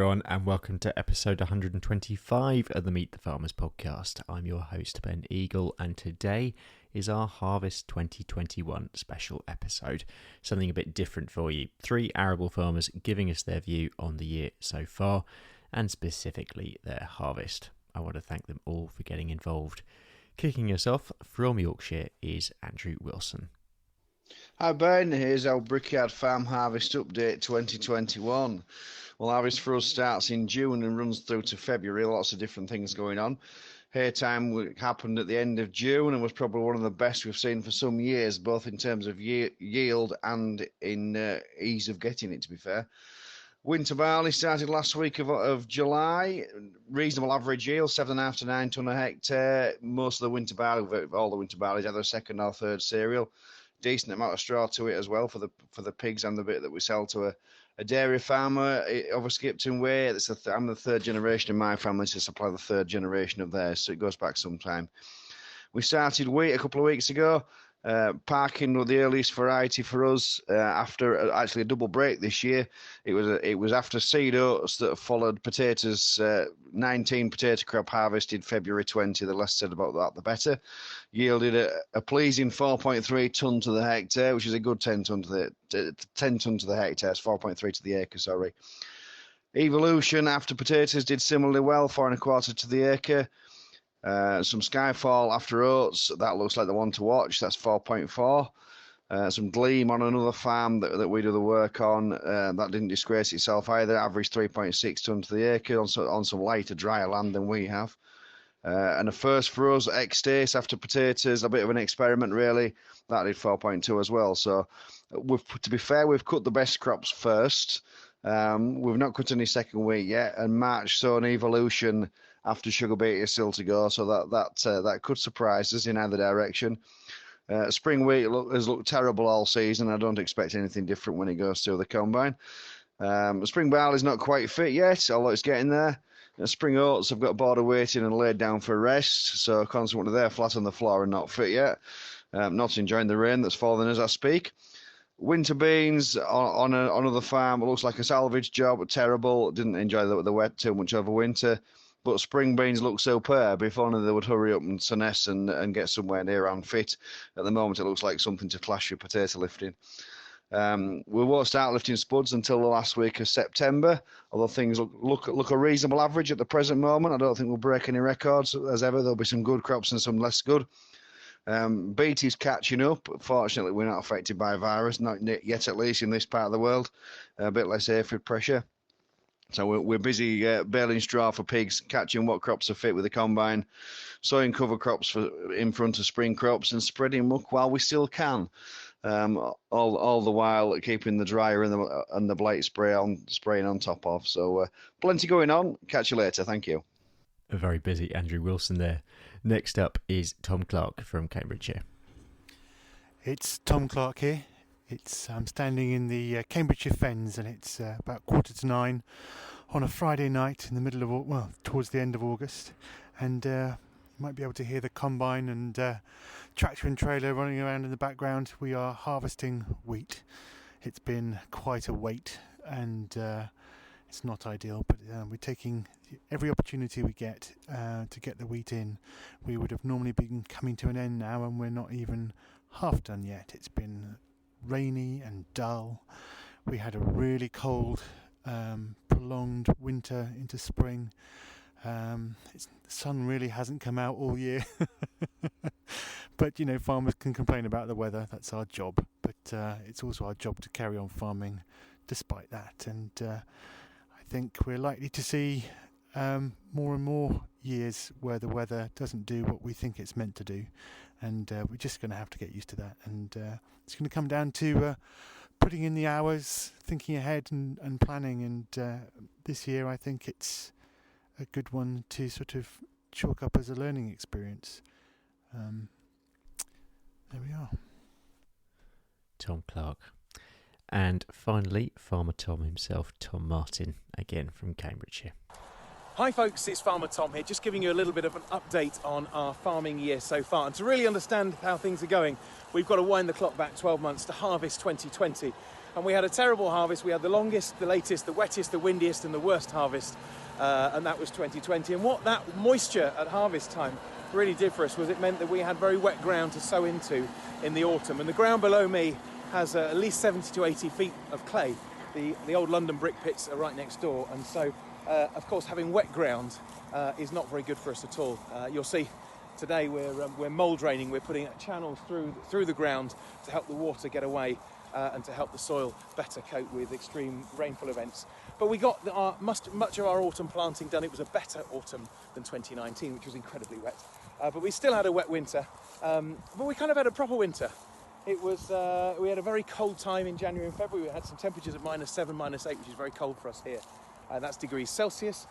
everyone, and welcome to episode 125 of the Meet the Farmers podcast. I'm your host, Ben Eagle, and today is our Harvest 2021 special episode. Something a bit different for you. 3 arable farmers giving us their view on the year so far, and specifically their harvest. I want to thank them all for getting involved. Kicking us off from Yorkshire is Andrew Wilson. Hi Ben, here's our Brickyard Farm Harvest Update 2021. Well, harvest for us starts in June and runs through to February. Lots of different things going on. Hay time happened at the end of June and was probably one of the best we've seen for some years, both in terms of yield and in ease of getting it, to be fair. Winter barley started last week of July. Reasonable average yield, 7.5 to 9 tonne a hectare. Most of the winter barley, all the winter barley, is either second or third cereal. Decent amount of straw to it as well for the pigs and the bit that we sell to a dairy farmer over Skipton Way. I'm the third generation in my family to supply the third generation of theirs, so it goes back some time. We started wheat a couple of weeks ago. Parkin were the earliest variety for us after actually a double break this year. It was after seed oats that followed potatoes. 19 potato crop harvested February 20. The less said about that, the better. Yielded a pleasing 4.3 tonne to the hectare, which is a good 10 tonne to the hectare. It's 4.3 to the acre. Sorry. Evolution after potatoes did similarly well, 4.25 to the acre. Some Skyfall after oats, that looks like the one to watch. That's 4.4. Some Gleam on another farm that we do the work on. That didn't disgrace itself either. Average 3.6 tonne to the acre on some lighter, drier land than we have. And a first for us, X-Stace after potatoes, a bit of an experiment really. That did 4.2 as well. So, to be fair, we've cut the best crops first. We've not cut any second wheat yet, and March sown Evolution after sugar beet is still to go, so that could surprise us in either direction. Spring wheat has looked terrible all season. I don't expect anything different when it goes through the combine. Spring barley is not quite fit yet, although it's getting there. Spring oats have got border waiting and laid down for rest, so consequently they're flat on the floor and not fit yet. Not enjoying the rain that's falling as I speak. Winter beans on another farm, it looks like a salvage job, terrible. Didn't enjoy the wet too much over winter. But spring beans look superb. If only they would hurry up and senesce and get somewhere near on fit. At the moment, it looks like something to clash with potato lifting. We won't start lifting spuds until the last week of September, although things look a reasonable average at the present moment. I don't think we'll break any records. As ever, there'll be some good crops and some less good. Beet is catching up. Fortunately, we're not affected by virus, not yet at least in this part of the world. A bit less aphid pressure. So we're busy baling straw for pigs, catching what crops are fit with the combine, sowing cover crops in front of spring crops, and spreading muck while we still can. All the while keeping the dryer and the blade spraying on top of. So plenty going on. Catch you later. Thank you. A very busy Andrew Wilson there. Next up is Tom Clarke from Cambridgeshire. It's Tom Clarke here. I'm standing in the Cambridgeshire Fens, and it's about 8:45 on a Friday night in the middle of, towards the end of August, and you might be able to hear the combine and tractor and trailer running around in the background. We are harvesting wheat. It's been quite a wait, and it's not ideal, but we're taking every opportunity we get to get the wheat in. We would have normally been coming to an end now, and we're not even half done yet. It's been rainy and dull. We had a really cold, prolonged winter into spring. The sun really hasn't come out all year. But, farmers can complain about the weather. That's our job. But it's also our job to carry on farming despite that. And I think we're likely to see more and more years where the weather doesn't do what we think it's meant to do. And we're just going to have to get used to that. And it's going to come down to putting in the hours, thinking ahead and planning. And this year I think it's a good one to sort of chalk up as a learning experience. There we are. Tom Clarke. And finally, Farmer Tom himself, Tom Martin, again from Cambridgeshire. Hi folks, it's Farmer Tom here, just giving you a little bit of an update on our farming year so far. And to really understand how things are going, we've got to wind the clock back 12 months to harvest 2020. And we had a terrible harvest. We had the longest, the latest, the wettest, the windiest and the worst harvest, and that was 2020. And what that moisture at harvest time really did for us was it meant that we had very wet ground to sow into in the autumn. And the ground below me has at least 70 to 80 feet of clay. The old London brick pits are right next door, and so of course having wet ground is not very good for us at all. You'll see today we're mould draining. We're putting channels through the ground to help the water get away and to help the soil better cope with extreme rainfall events. But we got much of our autumn planting done. It was a better autumn than 2019, which was incredibly wet. But we still had a wet winter, but we kind of had a proper winter. It was we had a very cold time in January and February. We had some temperatures at -7, -8, which is very cold for us here. That's degrees Celsius.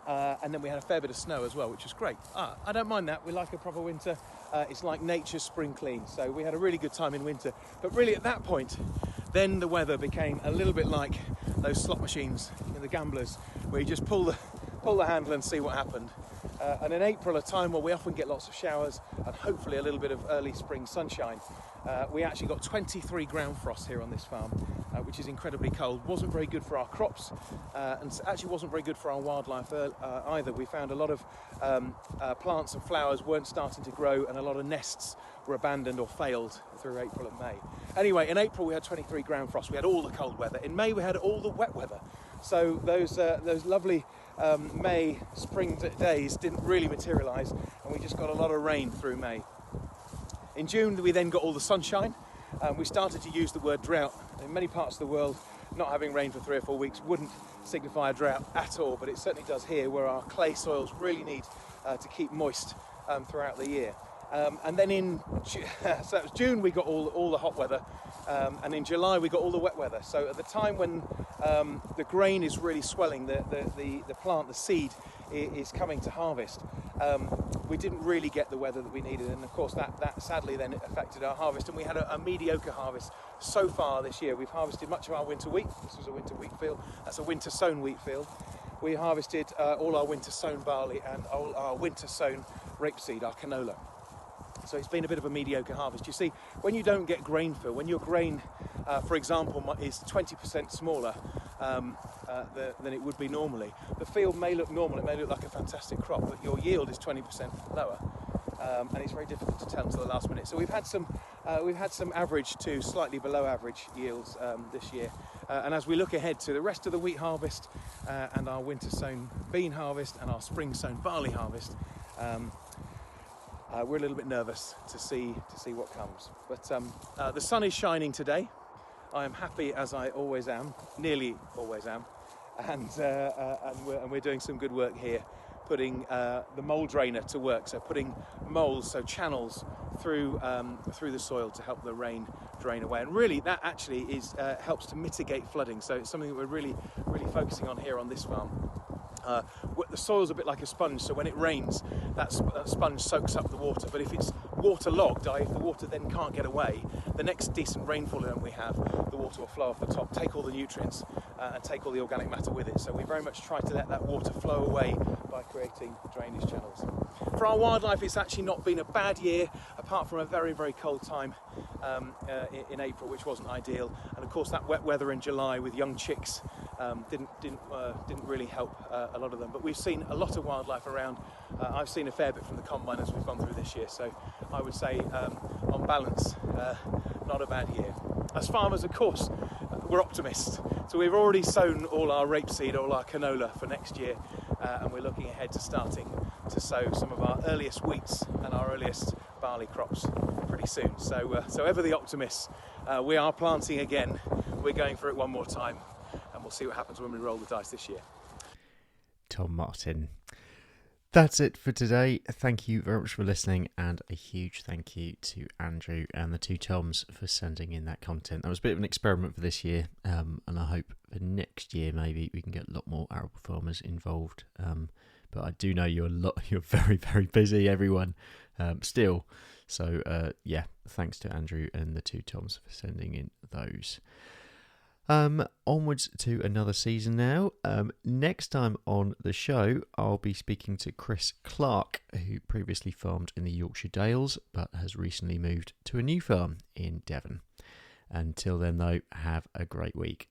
And then we had a fair bit of snow as well, which was great. I don't mind that. We like a proper winter. It's like nature's spring clean. So we had a really good time in winter. But really at that point, then the weather became a little bit like those slot machines in the gamblers, where you just pull the handle and see what happened. And in April, a time where we often get lots of showers and hopefully a little bit of early spring sunshine, we actually got 23 ground frosts here on this farm, which is incredibly cold. Wasn't very good for our crops, and actually wasn't very good for our wildlife either. We found a lot of plants and flowers weren't starting to grow, and a lot of nests were abandoned or failed through April and May. Anyway, in April we had 23 ground frosts. We had all the cold weather. In May we had all the wet weather. So those lovely May spring days didn't really materialise, and we just got a lot of rain through May. In June we then got all the sunshine. We started to use the word drought. In many parts of the world, not having rain for 3 or 4 weeks wouldn't signify a drought at all, but it certainly does here, where our clay soils really need to keep moist throughout the year. And then in so it was June we got all the hot weather, and in July we got all the wet weather. So at the time when the grain is really swelling, the plant, the seed is coming to harvest, we didn't really get the weather that we needed, and of course that sadly then affected our harvest, and we had a mediocre harvest so far this year. We've harvested much of our winter wheat. This was a winter wheat field. That's a winter sown wheat field. We harvested all our winter sown barley and all our winter sown rapeseed, our canola. So it's been a bit of a mediocre harvest. You see, when you don't get grain fill, when your grain, for example, is 20% smaller than it would be normally, the field may look normal, it may look like a fantastic crop, but your yield is 20% lower, and it's very difficult to tell until the last minute. So we've had some average to slightly below average yields this year, and as we look ahead to the rest of the wheat harvest and our winter sown bean harvest and our spring sown barley harvest, we're a little bit nervous to see what comes. But the sun is shining today. I am happy, as I always am, nearly always am, and we're doing some good work here, putting the mould drainer to work. So putting moulds, so channels through the soil to help the rain drain away. And really, that actually helps to mitigate flooding. So it's something that we're really focusing on here on this farm. The soil's a bit like a sponge, so when it rains, that sponge soaks up the water. But if it's waterlogged, if the water then can't get away, the next decent rainfall event we have, the water will flow off the top, take all the nutrients and take all the organic matter with it. So we very much try to let that water flow away by creating drainage channels. For our wildlife, it's actually not been a bad year, apart from a very, very cold time in April, which wasn't ideal. And of course, that wet weather in July with young chicks didn't really help a lot of them. But we've seen a lot of wildlife around. I've seen a fair bit from the combine as we've gone through this year. So I would say, on balance, not a bad year. As farmers, of course, we're optimists. So we've already sown all our rapeseed, all our canola for next year, and we're looking ahead to starting to sow some of our earliest wheats and our earliest barley crops pretty soon. So ever the optimists, we are planting again. We're going for it one more time, and we'll see what happens when we roll the dice this year. Tom Martin. That's it for today. Thank you very much for listening, and a huge thank you to Andrew and the two Toms for sending in that content. That was a bit of an experiment for this year, and I hope for next year maybe we can get a lot more arable farmers involved. But I do know you're very, very busy, everyone, still. So yeah, thanks to Andrew and the two Toms for sending in those. Onwards to another season now. Next time on the show, I'll be speaking to Chris Clarke, who previously farmed in the Yorkshire Dales, but has recently moved to a new farm in Devon. Until then, though, have a great week.